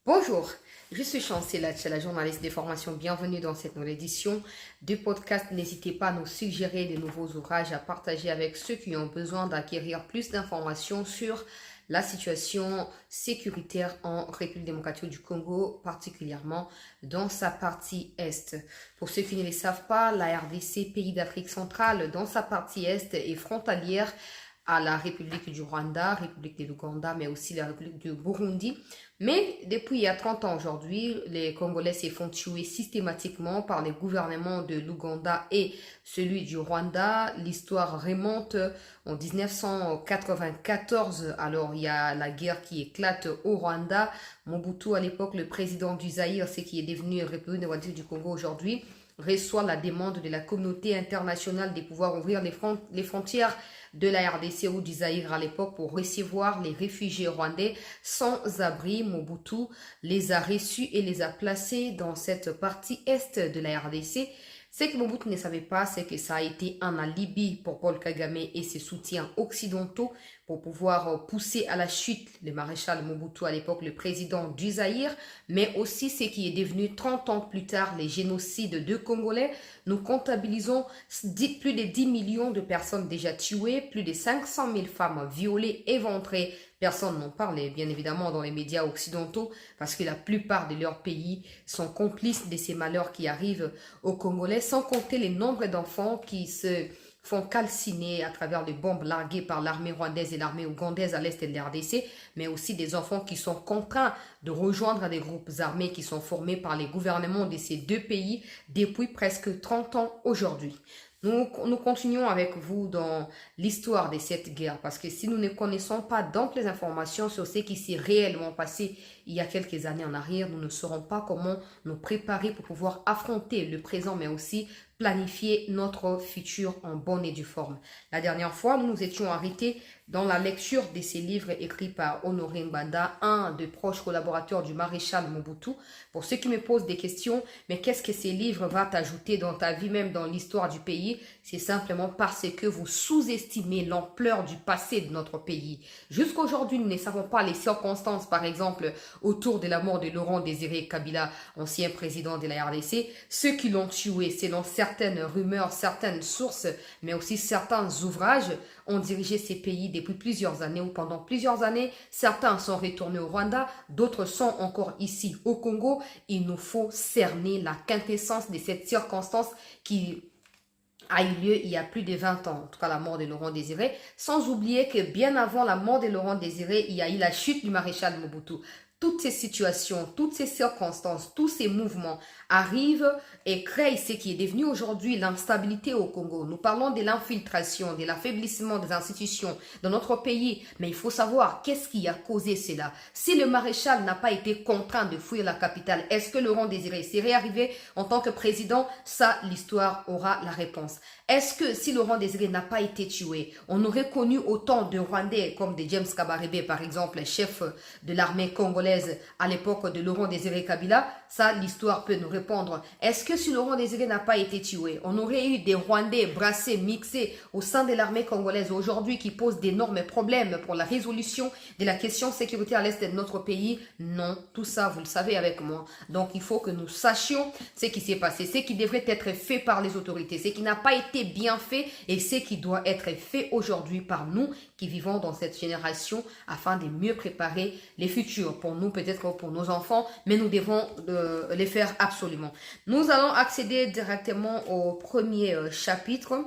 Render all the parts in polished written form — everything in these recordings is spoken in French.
Bonjour, je suis Chancela, la journaliste des formations. Bienvenue dans cette nouvelle édition du podcast. N'hésitez pas à nous suggérer de nouveaux ouvrages à partager avec ceux qui ont besoin d'acquérir plus d'informations sur la situation sécuritaire en République démocratique du Congo, particulièrement dans sa partie Est. Pour ceux qui ne le savent pas, la RDC, pays d'Afrique centrale, dans sa partie Est est frontalière à la République du Rwanda, République de l'Ouganda, mais aussi la République du Burundi. Mais depuis il y a 30 ans aujourd'hui, les Congolais se font tuer systématiquement par les gouvernements de l'Ouganda et celui du Rwanda. L'histoire remonte en 1994. Alors il y a la guerre qui éclate au Rwanda. Mobutu, à l'époque le président du Zaïre, ce qui est devenu République démocratique du Congo aujourd'hui, reçoit la demande de la communauté internationale de pouvoir ouvrir les frontières de la RDC ou du Zaïre à l'époque pour recevoir les réfugiés rwandais sans abri. Mobutu les a reçus et les a placés dans cette partie est de la RDC. Ce que Mobutu ne savait pas, c'est que ça a été un alibi pour Paul Kagame et ses soutiens occidentaux pour pouvoir pousser à la chute le maréchal Mobutu, à l'époque le président du Zaïre, mais aussi ce qui est devenu 30 ans plus tard les génocides de Congolais. Nous comptabilisons plus de 10 millions de personnes déjà tuées, plus de 500 000 femmes violées, éventrées. Personne n'en parle, bien évidemment, dans les médias occidentaux, parce que la plupart de leurs pays sont complices de ces malheurs qui arrivent aux Congolais, sans compter les nombres d'enfants qui se font calciner à travers les bombes larguées par l'armée rwandaise et l'armée ougandaise à l'est de la RDC, mais aussi des enfants qui sont contraints de rejoindre des groupes armés qui sont formés par les gouvernements de ces deux pays depuis presque 30 ans aujourd'hui. Nous continuons avec vous dans l'histoire de cette guerre parce que si nous ne connaissons pas d'amples informations sur ce qui s'est réellement passé il y a quelques années en arrière, nous ne saurons pas comment nous préparer pour pouvoir affronter le présent mais aussi planifier notre futur en bonne et due forme. La dernière fois, nous nous étions arrêtés dans la lecture de ces livres écrits par Honoré Mbanda, un des proches collaborateurs du maréchal Mobutu. Pour ceux qui me posent des questions, mais qu'est-ce que ces livres vont t'ajouter dans ta vie, même dans l'histoire du pays? C'est simplement parce que vous sous-estimez l'ampleur du passé de notre pays. Jusqu'à aujourd'hui, nous ne savons pas les circonstances, par exemple, autour de la mort de Laurent Désiré Kabila, ancien président de la RDC. Ceux qui l'ont tué, selon certaines rumeurs, certaines sources, mais aussi certains ouvrages, ont dirigé ces pays depuis plusieurs années ou pendant plusieurs années. Certains sont retournés au Rwanda, d'autres sont encore ici au Congo. Il nous faut cerner la quintessence de cette circonstance qui a eu lieu il y a plus de 20 ans, en tout cas la mort de Laurent Désiré, sans oublier que bien avant la mort de Laurent Désiré, il y a eu la chute du maréchal Mobutu. Toutes ces situations, toutes ces circonstances, tous ces mouvements arrivent et créent ce qui est devenu aujourd'hui l'instabilité au Congo. Nous parlons de l'infiltration, de l'affaiblissement des institutions dans notre pays, mais il faut savoir qu'est-ce qui a causé cela. Si le maréchal n'a pas été contraint de fuir la capitale, est-ce que Laurent Désiré serait arrivé en tant que président? Ça, l'histoire aura la réponse. Est-ce que si Laurent Désiré n'a pas été tué, on aurait connu autant de Rwandais comme de James Kabarebe, par exemple, chef de l'armée congolaise à l'époque de Laurent Désiré Kabila? Ça, l'histoire peut nous répondre. Est-ce que si Laurent Désiré n'a pas été tué, on aurait eu des Rwandais brassés, mixés au sein de l'armée congolaise aujourd'hui qui posent d'énormes problèmes pour la résolution de la question sécuritaire à l'est de notre pays? Non, tout ça, vous le savez avec moi. Donc, il faut que nous sachions ce qui s'est passé, ce qui devrait être fait par les autorités, ce qui n'a pas été bien fait et ce qui doit être fait aujourd'hui par nous qui vivons dans cette génération afin de mieux préparer les futurs pour nous, peut-être pour nos enfants, mais nous devons les faire absolument. Nous allons accéder directement au premier chapitre,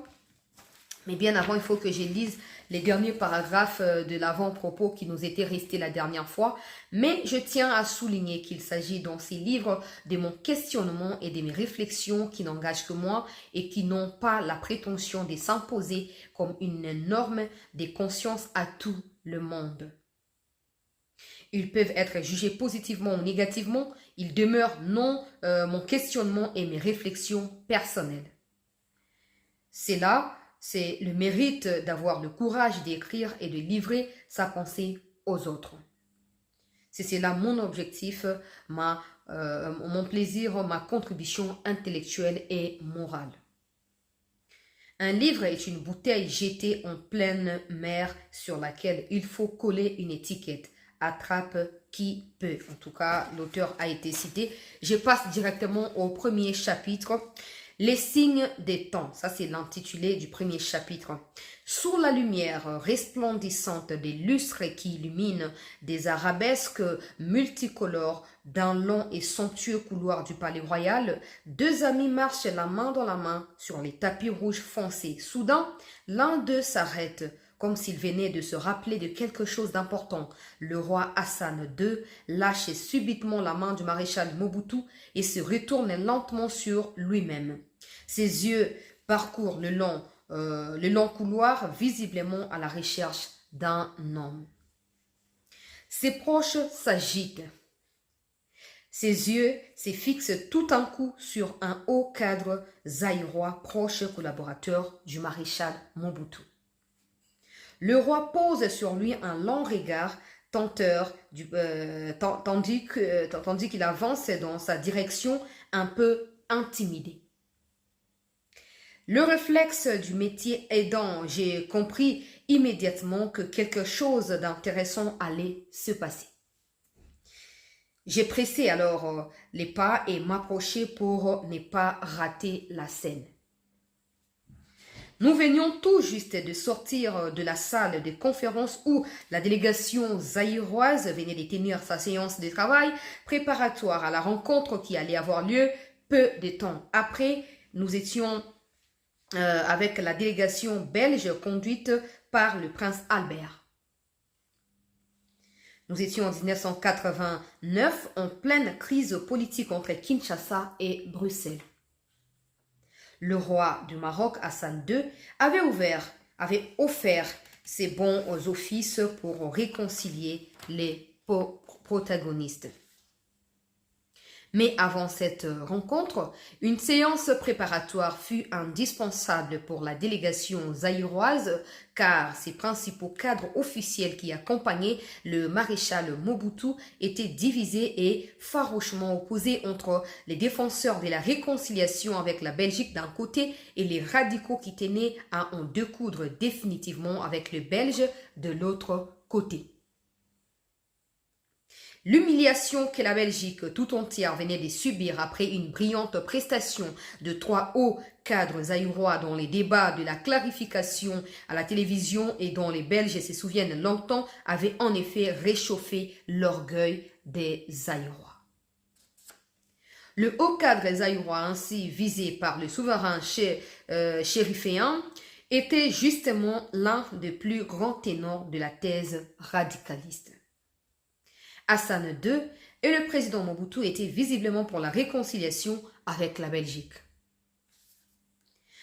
mais bien avant, il faut que je lise les derniers paragraphes de l'avant-propos qui nous étaient restés la dernière fois. Mais je tiens à souligner qu'il s'agit dans ces livres de mon questionnement et de mes réflexions qui n'engagent que moi et qui n'ont pas la prétention de s'imposer comme une norme de conscience à tout le monde. Ils peuvent être jugés positivement ou négativement. Ils demeurent mon questionnement et mes réflexions personnelles. C'est là. C'est le mérite d'avoir le courage d'écrire et de livrer sa pensée aux autres. C'est cela mon objectif, mon plaisir, ma contribution intellectuelle et morale. Un livre est une bouteille jetée en pleine mer sur laquelle il faut coller une étiquette. Attrape qui peut. En tout cas, l'auteur a été cité. Je passe directement au premier chapitre. Les signes des temps. Ça, c'est l'intitulé du premier chapitre. Sous la lumière resplendissante des lustres qui illuminent des arabesques multicolores dans long et somptueux couloir du palais royal, deux amis marchent la main dans la main sur les tapis rouges foncés. Soudain, l'un d'eux s'arrête, comme s'il venait de se rappeler de quelque chose d'important. Le roi Hassan II lâche subitement la main du maréchal Mobutu et se retourne lentement sur lui-même. Ses yeux parcourent le long couloir, visiblement à la recherche d'un homme. Ses proches s'agitent. Ses yeux se fixent tout d'un coup sur un haut cadre zaïrois, proche collaborateur du maréchal Mobutu. Le roi pose sur lui un long regard tenteur, tandis qu'il avance dans sa direction un peu intimidé. Le réflexe du métier aidant, j'ai compris immédiatement que quelque chose d'intéressant allait se passer. J'ai pressé alors les pas et m'approché pour ne pas rater la scène. Nous venions tout juste de sortir de la salle de conférence où la délégation zaïroise venait de tenir sa séance de travail préparatoire à la rencontre qui allait avoir lieu peu de temps après. Nous étions avec la délégation belge conduite par le prince Albert. Nous étions en 1989 en pleine crise politique entre Kinshasa et Bruxelles. Le roi du Maroc, Hassan II, avait offert ses bons offices pour réconcilier les protagonistes. Mais avant cette rencontre, une séance préparatoire fut indispensable pour la délégation zaïroise car ses principaux cadres officiels qui accompagnaient le maréchal Mobutu étaient divisés et farouchement opposés entre les défenseurs de la réconciliation avec la Belgique d'un côté et les radicaux qui tenaient à en découdre définitivement avec les Belges de l'autre côté. L'humiliation que la Belgique tout entière venait de subir après une brillante prestation de trois hauts cadres zaïrois dans les débats de la clarification à la télévision et dont les Belges se souviennent longtemps avait en effet réchauffé l'orgueil des Zaïrois. Le haut cadre zaïrois ainsi visé par le souverain chériféen était justement l'un des plus grands ténors de la thèse radicaliste. Hassan II et le président Mobutu étaient visiblement pour la réconciliation avec la Belgique.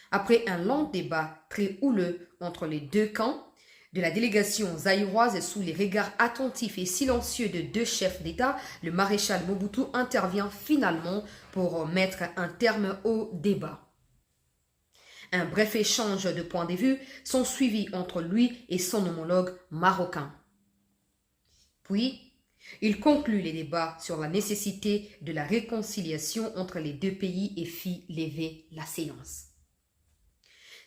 Après un long débat très houleux entre les deux camps de la délégation zaïroise sous les regards attentifs et silencieux de deux chefs d'État, le maréchal Mobutu intervient finalement pour mettre un terme au débat. Un bref échange de points de vue sont suivis entre lui et son homologue marocain. Puis, il conclut les débats sur la nécessité de la réconciliation entre les deux pays et fit lever la séance.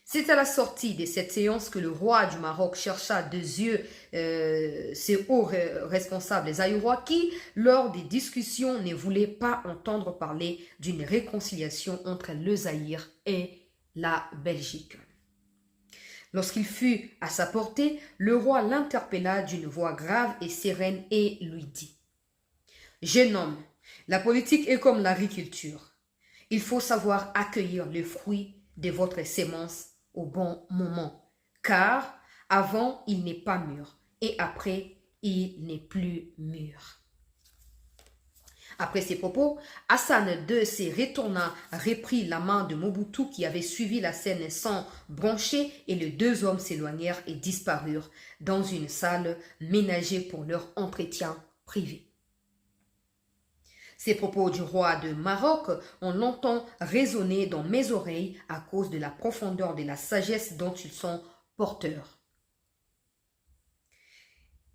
C'est à la sortie de cette séance que le roi du Maroc chercha de yeux ses hauts responsables zaïrois qui, lors des discussions, ne voulaient pas entendre parler d'une réconciliation entre le Zaïre et la Belgique. Lorsqu'il fut à sa portée, le roi l'interpella d'une voix grave et sereine et lui dit « Jeune homme, la politique est comme l'agriculture. Il faut savoir accueillir le fruit de votre sémence au bon moment, car avant il n'est pas mûr et après il n'est plus mûr. » Après ces propos, Hassan II se retourna, reprit la main de Mobutu qui avait suivi la scène sans broncher et les deux hommes s'éloignèrent et disparurent dans une salle ménagée pour leur entretien privé. Ces propos du roi de Maroc ont longtemps résonné dans mes oreilles à cause de la profondeur de la sagesse dont ils sont porteurs.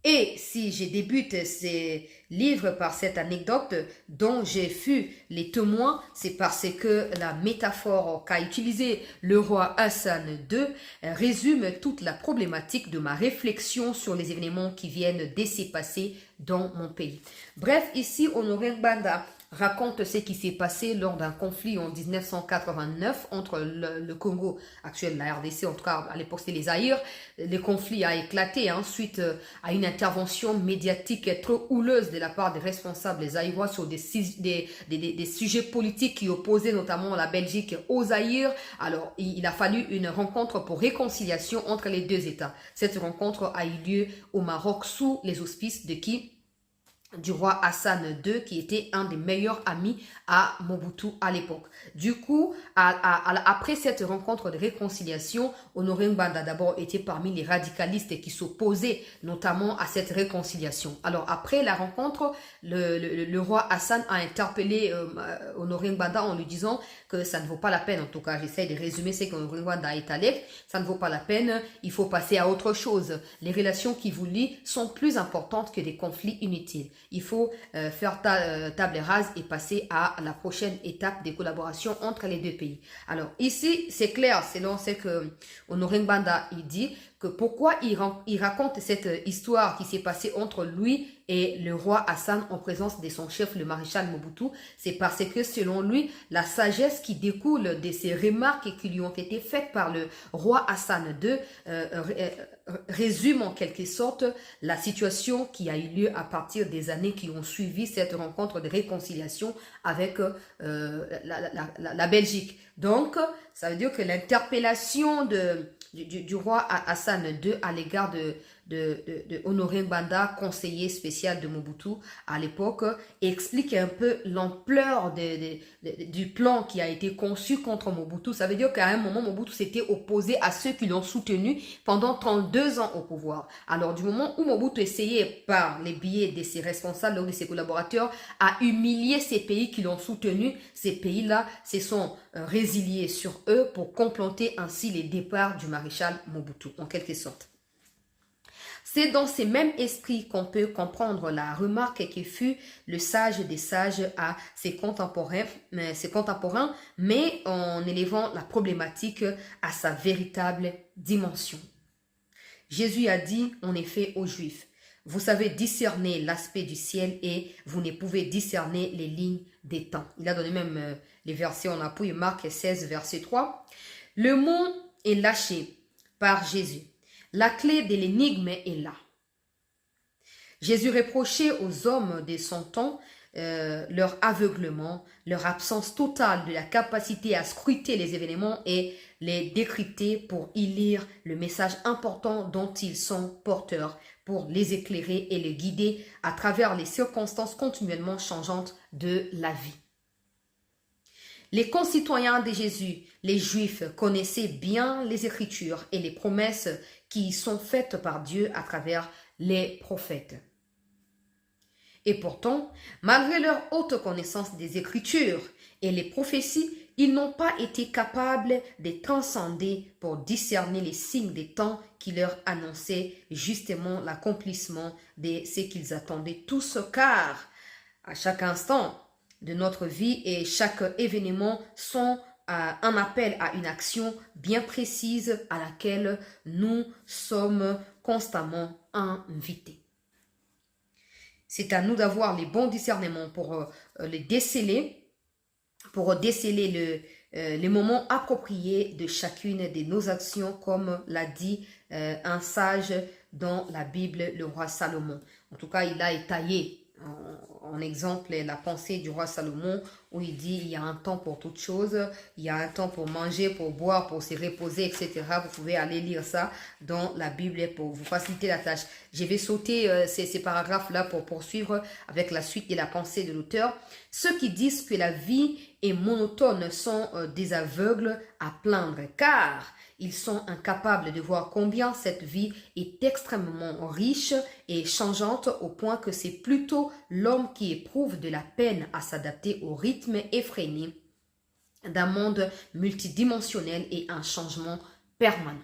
Et si je débute ces livre par cette anecdote dont j'ai fui les témoins, c'est parce que la métaphore qu'a utilisée le roi Hassan II résume toute la problématique de ma réflexion sur les événements qui viennent de se passer dans mon pays. Bref, ici, Honoré Banda raconte ce qui s'est passé lors d'un conflit en 1989 entre le Congo actuel, la RDC, en tout cas à l'époque c'était les Zaïre. Le conflit a éclaté suite à une intervention médiatique trop houleuse de la part des responsables zaïrois sur des sujets politiques qui opposaient notamment la Belgique aux Zaïre. Alors il a fallu une rencontre pour réconciliation entre les deux États. Cette rencontre a eu lieu au Maroc sous les auspices de qui? Du roi Hassan II, qui était un des meilleurs amis à Mobutu à l'époque. Du coup, après cette rencontre de réconciliation, Honoré Banda d'abord était parmi les radicalistes qui s'opposaient notamment à cette réconciliation. Alors après la rencontre, le roi Hassan a interpellé Honoré Banda en lui disant que ça ne vaut pas la peine, en tout cas j'essaie de résumer ce qu'Honoré Banda a étalé, ça ne vaut pas la peine, il faut passer à autre chose. Les relations qui vous lient sont plus importantes que des conflits inutiles. Il faut faire table rase et passer à la prochaine étape des collaborations entre les deux pays. Alors ici, c'est clair, selon ce que Honoré Banda il dit, que pourquoi il raconte cette histoire qui s'est passée entre lui et le roi Hassan en présence de son chef, le maréchal Mobutu. C'est parce que selon lui, la sagesse qui découle de ces remarques qui lui ont été faites par le roi Hassan II résume en quelque sorte la situation qui a eu lieu à partir des années qui ont suivi cette rencontre de réconciliation avec la Belgique. Donc, ça veut dire que l'interpellation du roi Hassan II à l'égard de Honoré Banda, conseiller spécial de Mobutu à l'époque, explique un peu l'ampleur du plan qui a été conçu contre Mobutu. Ça veut dire qu'à un moment, Mobutu s'était opposé à ceux qui l'ont soutenu pendant 32 ans au pouvoir. Alors, du moment où Mobutu essayait, par les biais de ses responsables ou de ses collaborateurs, à humilier ces pays qui l'ont soutenu, ces pays-là se sont résiliés sur eux pour comploter ainsi les départs du maréchal Mobutu, en quelque sorte. C'est dans ces mêmes esprits qu'on peut comprendre la remarque qui fut le sage des sages à ses contemporains, mais en élevant la problématique à sa véritable dimension. Jésus a dit en effet aux Juifs, « Vous savez discerner l'aspect du ciel et vous ne pouvez discerner les lignes des temps. » Il a donné même les versets en appui, Marc 16, verset 3. Le mot est lâché par Jésus. La clé de l'énigme est là. Jésus reprochait aux hommes de son temps leur aveuglement, leur absence totale de la capacité à scruter les événements et les décrypter pour y lire le message important dont ils sont porteurs, pour les éclairer et les guider à travers les circonstances continuellement changeantes de la vie. Les concitoyens de Jésus, les Juifs, connaissaient bien les Écritures et les promesses qui sont faites par Dieu à travers les prophètes. Et pourtant, malgré leur haute connaissance des Écritures et les prophéties, ils n'ont pas été capables de transcender pour discerner les signes des temps qui leur annonçaient justement l'accomplissement de ce qu'ils attendaient tous, car à chaque instant de notre vie et chaque événement sont un appel à une action bien précise à laquelle nous sommes constamment invités. C'est à nous d'avoir les bons discernements pour les déceler, les moments appropriés de chacune de nos actions, comme l'a dit un sage dans la Bible, le roi Salomon. En tout cas, il a étayé en exemple la pensée du roi Salomon où il dit il y a un temps pour toutes choses, il y a un temps pour manger, pour boire, pour se reposer, etc. Vous pouvez aller lire ça dans la Bible pour vous faciliter la tâche. Je vais sauter ces paragraphes-là pour poursuivre avec la suite de la pensée de l'auteur. Ceux qui disent que la vie est monotone sont des aveugles à plaindre, car ils sont incapables de voir combien cette vie est extrêmement riche et changeante au point que c'est plutôt l'homme qui éprouve de la peine à s'adapter au rythme effréné d'un monde multidimensionnel et un changement permanent.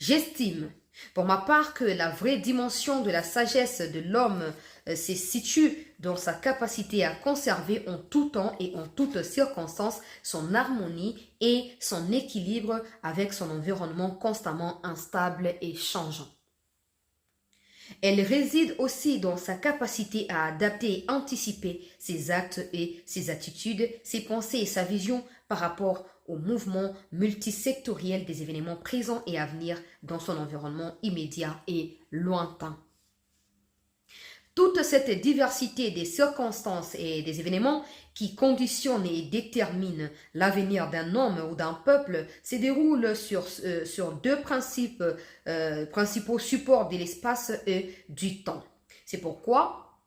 J'estime Pour ma part, que la vraie dimension de la sagesse de l'homme se situe dans sa capacité à conserver en tout temps et en toutes circonstances son harmonie et son équilibre avec son environnement constamment instable et changeant. Elle réside aussi dans sa capacité à adapter et anticiper ses actes et ses attitudes, ses pensées et sa vision par rapport au mouvement multisectoriel des événements présents et à venir dans son environnement immédiat et lointain. Toute cette diversité des circonstances et des événements qui conditionnent et déterminent l'avenir d'un homme ou d'un peuple se déroule sur deux principaux supports de l'espace et du temps. C'est pourquoi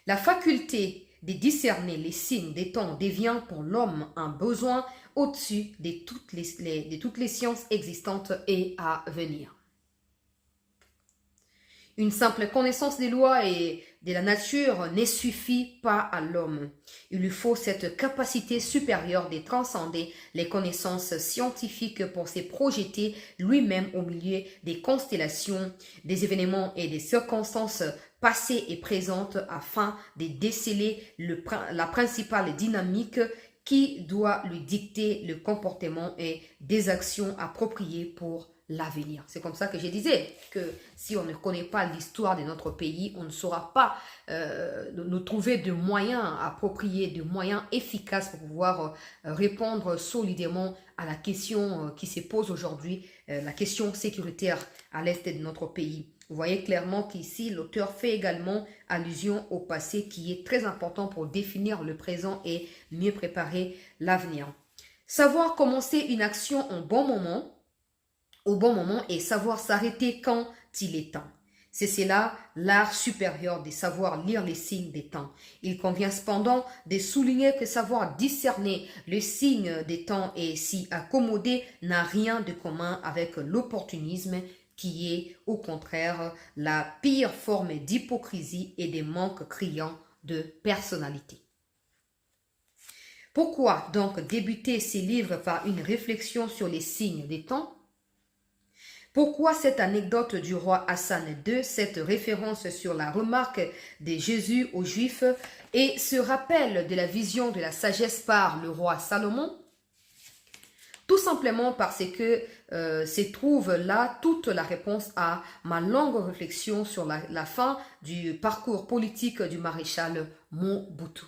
la faculté de discerner les signes des temps devient pour l'homme un besoin au-dessus de toutes les sciences existantes et à venir. Une simple connaissance des lois et de la nature ne suffit pas à l'homme. Il lui faut cette capacité supérieure de transcender les connaissances scientifiques pour se projeter lui-même au milieu des constellations, des événements et des circonstances passées et présentes afin de déceler la principale dynamique qui doit lui dicter le comportement et des actions appropriées pour l'avenir. C'est comme ça que je disais que si on ne connaît pas l'histoire de notre pays, on ne saura pas nous trouver de moyens appropriés, de moyens efficaces pour pouvoir répondre solidement à la question qui se pose aujourd'hui, la question sécuritaire à l'est de notre pays. Vous voyez clairement qu'ici, l'auteur fait également allusion au passé qui est très important pour définir le présent et mieux préparer l'avenir. Savoir commencer une action au bon moment et savoir s'arrêter quand il est temps. C'est cela l'art supérieur de savoir lire les signes des temps. Il convient cependant de souligner que savoir discerner les signes des temps et s'y accommoder n'a rien de commun avec l'opportunisme qui est au contraire la pire forme d'hypocrisie et de manque criant de personnalité. Pourquoi donc débuter ces livres par une réflexion sur les signes des temps? Pourquoi cette anecdote du roi Hassan II, cette référence sur la remarque de Jésus aux Juifs et ce rappel de la vision de la sagesse par le roi Salomon? Tout simplement parce que se trouve là toute la réponse à ma longue réflexion sur la fin du parcours politique du maréchal Mobutu.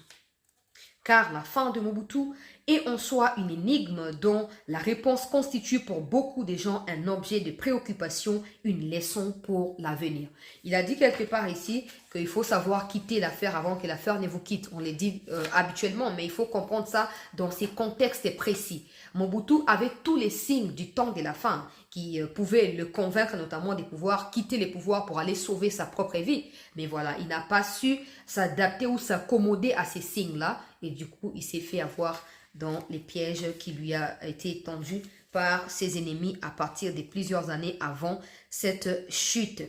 Car la fin de Mobutu est en soi une énigme dont la réponse constitue pour beaucoup de gens un objet de préoccupation, une leçon pour l'avenir. Il a dit quelque part ici qu'il faut savoir quitter l'affaire avant que l'affaire ne vous quitte. On le dit habituellement, mais il faut comprendre ça dans ces contextes précis. Mobutu avait tous les signes du temps de la fin qui pouvaient le convaincre notamment de pouvoir quitter les pouvoirs pour aller sauver sa propre vie. Mais voilà, il n'a pas su s'adapter ou s'accommoder à ces signes-là et du coup, il s'est fait avoir dans les pièges qui lui a été tendus par ses ennemis à partir de plusieurs années avant cette chute.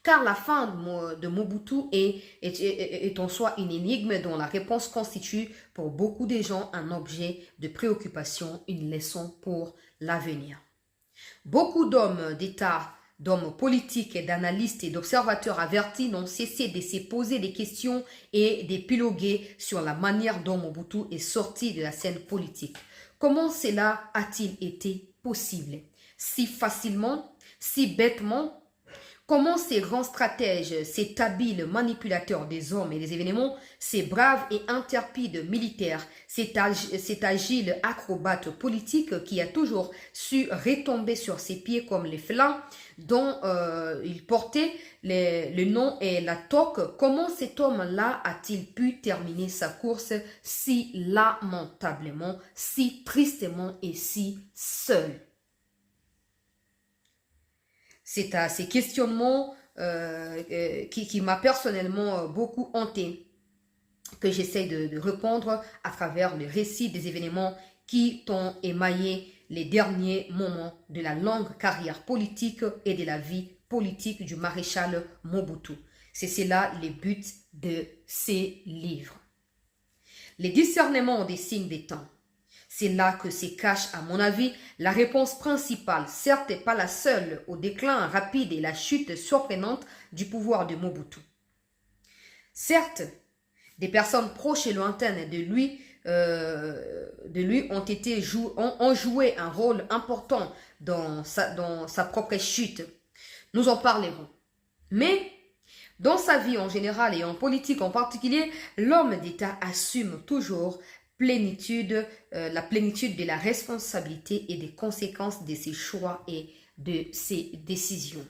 Car la fin de Mobutu est en soi une énigme dont la réponse constitue pour beaucoup de gens un objet de préoccupation, une leçon pour l'avenir. Beaucoup d'hommes d'État, d'hommes politiques, d'analystes et d'observateurs avertis n'ont cessé de se poser des questions et d'épiloguer sur la manière dont Mobutu est sorti de la scène politique. Comment cela a-t-il été possible? Si facilement, si bêtement? Comment ces grands stratèges, ces habiles manipulateurs des hommes et des événements, ces braves et intrépides militaires, cet agile acrobate politique qui a toujours su retomber sur ses pieds comme les félins dont il portait le nom et la toque, comment cet homme-là a-t-il pu terminer sa course si lamentablement, si tristement et si seul? C'est à ces questionnements qui m'a personnellement beaucoup hanté que j'essaie de répondre à travers le récit des événements qui ont émaillé les derniers moments de la longue carrière politique et de la vie politique du maréchal Mobutu. C'est cela le but de ces livres. Les discernements des signes des temps. C'est là que se cache, à mon avis, la réponse principale, certes pas la seule, au déclin rapide et la chute surprenante du pouvoir de Mobutu. Certes, des personnes proches et lointaines de lui ont joué un rôle important dans sa propre chute. Nous en parlerons. Mais dans sa vie en général et en politique en particulier, l'homme d'État assume toujours la plénitude de la responsabilité et des conséquences de ses choix et de ses décisions.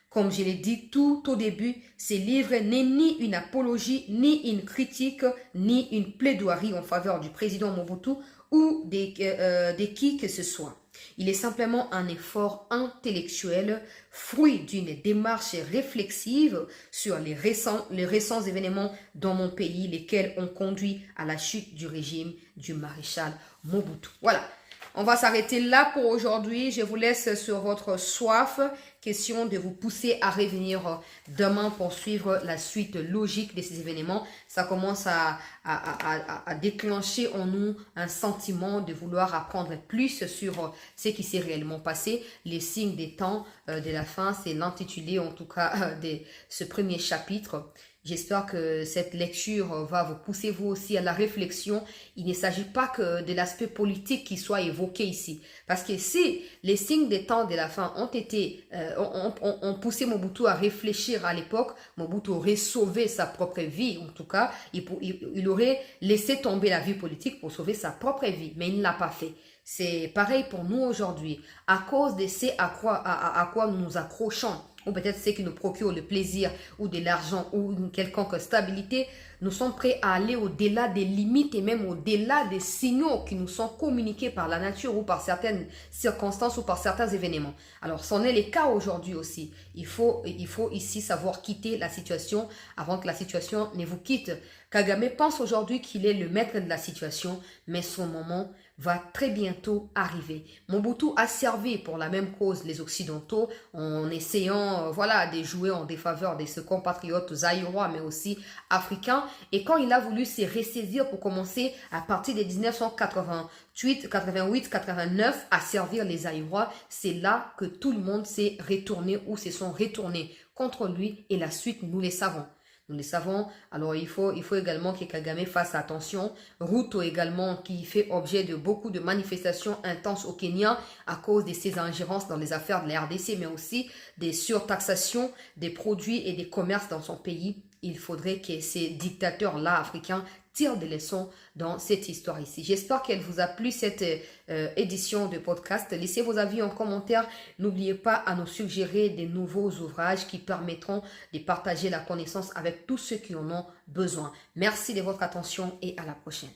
Comme je l'ai dit tout au début, ce livre n'est ni une apologie, ni une critique, ni une plaidoirie en faveur du président Mobutu ou de qui que ce soit. Il est simplement un effort intellectuel, fruit d'une démarche réflexive sur les récents événements dans mon pays, lesquels ont conduit à la chute du régime du maréchal Mobutu. Voilà. On va s'arrêter là pour aujourd'hui. Je vous laisse sur votre soif. Question de vous pousser à revenir demain pour suivre la suite logique de ces événements. Ça commence à déclencher en nous un sentiment de vouloir apprendre plus sur ce qui s'est réellement passé. Les signes des temps de la fin, c'est l'intitulé en tout cas de ce premier chapitre. J'espère que cette lecture va vous pousser vous aussi à la réflexion. Il ne s'agit pas que de l'aspect politique qui soit évoqué ici. Parce que si les signes des temps de la fin ont poussé Mobutu à réfléchir à l'époque, Mobutu aurait sauvé sa propre vie. En tout cas, il aurait laissé tomber la vie politique pour sauver sa propre vie. Mais il ne l'a pas fait. C'est pareil pour nous aujourd'hui. À cause de ce à quoi nous nous accrochons, ou peut-être ce qui nous procure le plaisir ou de l'argent ou une quelconque stabilité, nous sommes prêts à aller au-delà des limites et même au-delà des signaux qui nous sont communiqués par la nature ou par certaines circonstances ou par certains événements. Alors, c'en est le cas aujourd'hui aussi. Il faut ici savoir quitter la situation avant que la situation ne vous quitte. Kagame pense aujourd'hui qu'il est le maître de la situation, mais son moment va très bientôt arriver. Mobutu a servi pour la même cause les Occidentaux en essayant de jouer en défaveur de ses compatriotes zaïrois mais aussi africains. Et quand il a voulu se ressaisir pour commencer à partir de 1988, 88, 89 à servir les zaïrois, c'est là que tout le monde s'est retourné ou se sont retournés contre lui et la suite nous les savons. Nous le savons, alors il faut également que Kagame fasse attention. Ruto également qui fait objet de beaucoup de manifestations intenses au Kenya à cause de ses ingérences dans les affaires de la RDC, mais aussi des surtaxations des produits et des commerces dans son pays. Il faudrait que ces dictateurs-là africains tirent des leçons dans cette histoire ici. J'espère qu'elle vous a plu cette édition de podcast. Laissez vos avis en commentaire. N'oubliez pas à nous suggérer des nouveaux ouvrages qui permettront de partager la connaissance avec tous ceux qui en ont besoin. Merci de votre attention et à la prochaine.